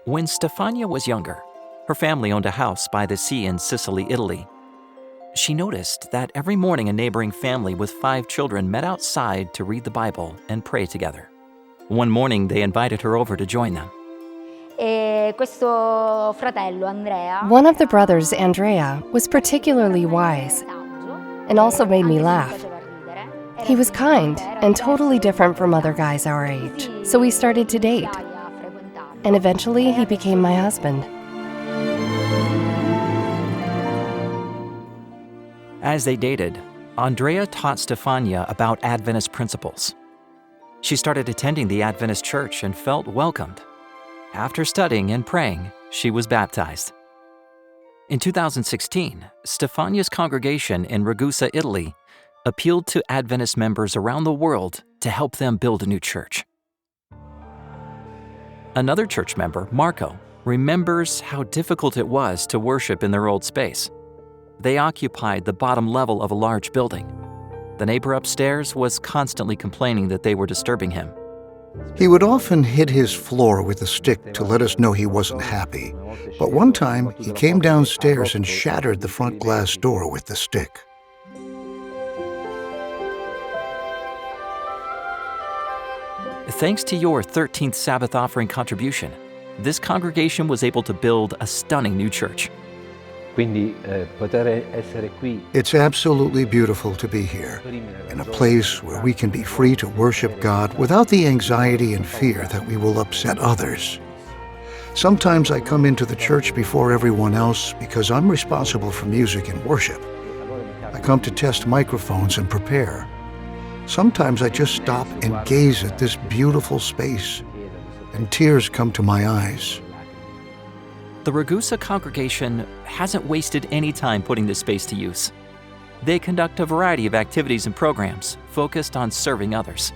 When Stefania was younger, her family owned a house by the sea in Sicily, Italy. She noticed that every morning a neighboring family with 5 children met outside to read the Bible and pray together. One morning, they invited her over to join them. One of the brothers, Andrea, was particularly wise and also made me laugh. He was kind and totally different from other guys our age, so we started to date. And eventually, he became my husband. As they dated, Andrea taught Stefania about Adventist principles. She started attending the Adventist church and felt welcomed. After studying and praying, she was baptized. In 2016, Stefania's congregation in Ragusa, Italy, appealed to Adventist members around the world to help them build a new church. Another church member, Marco, remembers how difficult it was to worship in their old space. They occupied the bottom level of a large building. The neighbor upstairs was constantly complaining that they were disturbing him. He would often hit his floor with a stick to let us know he wasn't happy. But one time, he came downstairs and shattered the front glass door with the stick. Thanks to your 13th Sabbath offering contribution, this congregation was able to build a stunning new church. It's absolutely beautiful to be here, in a place where we can be free to worship God without the anxiety and fear that we will upset others. Sometimes I come into the church before everyone else because I'm responsible for music and worship. I come to test microphones and prepare. Sometimes I just stop and gaze at this beautiful space, and tears come to my eyes. The Ragusa congregation hasn't wasted any time putting this space to use. They conduct a variety of activities and programs focused on serving others.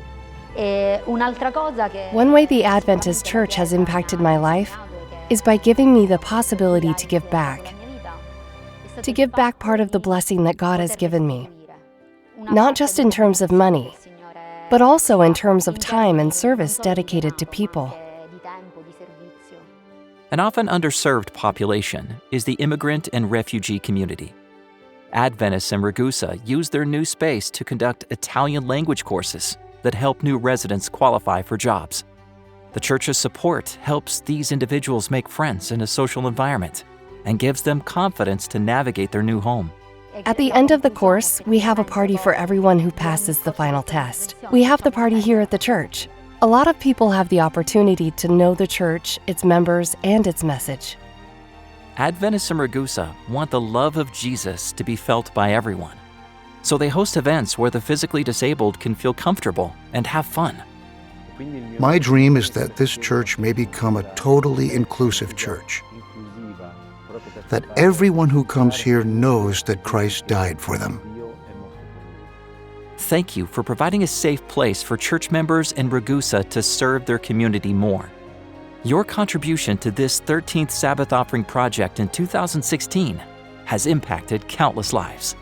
One way the Adventist church has impacted my life is by giving me the possibility to give back. To give back part of the blessing that God has given me. Not just in terms of money, but also in terms of time and service dedicated to people. An often underserved population is the immigrant and refugee community. Adventists in Ragusa use their new space to conduct Italian language courses that help new residents qualify for jobs. The church's support helps these individuals make friends in a social environment and gives them confidence to navigate their new home. At the end of the course, we have a party for everyone who passes the final test. We have the party here at the church. A lot of people have the opportunity to know the church, its members, and its message. Adventists in Ragusa want the love of Jesus to be felt by everyone. So they host events where the physically disabled can feel comfortable and have fun. My dream is that this church may become a totally inclusive church. That everyone who comes here knows that Christ died for them. Thank you for providing a safe place for church members in Ragusa to serve their community more. Your contribution to this 13th Sabbath Offering project in 2016 has impacted countless lives.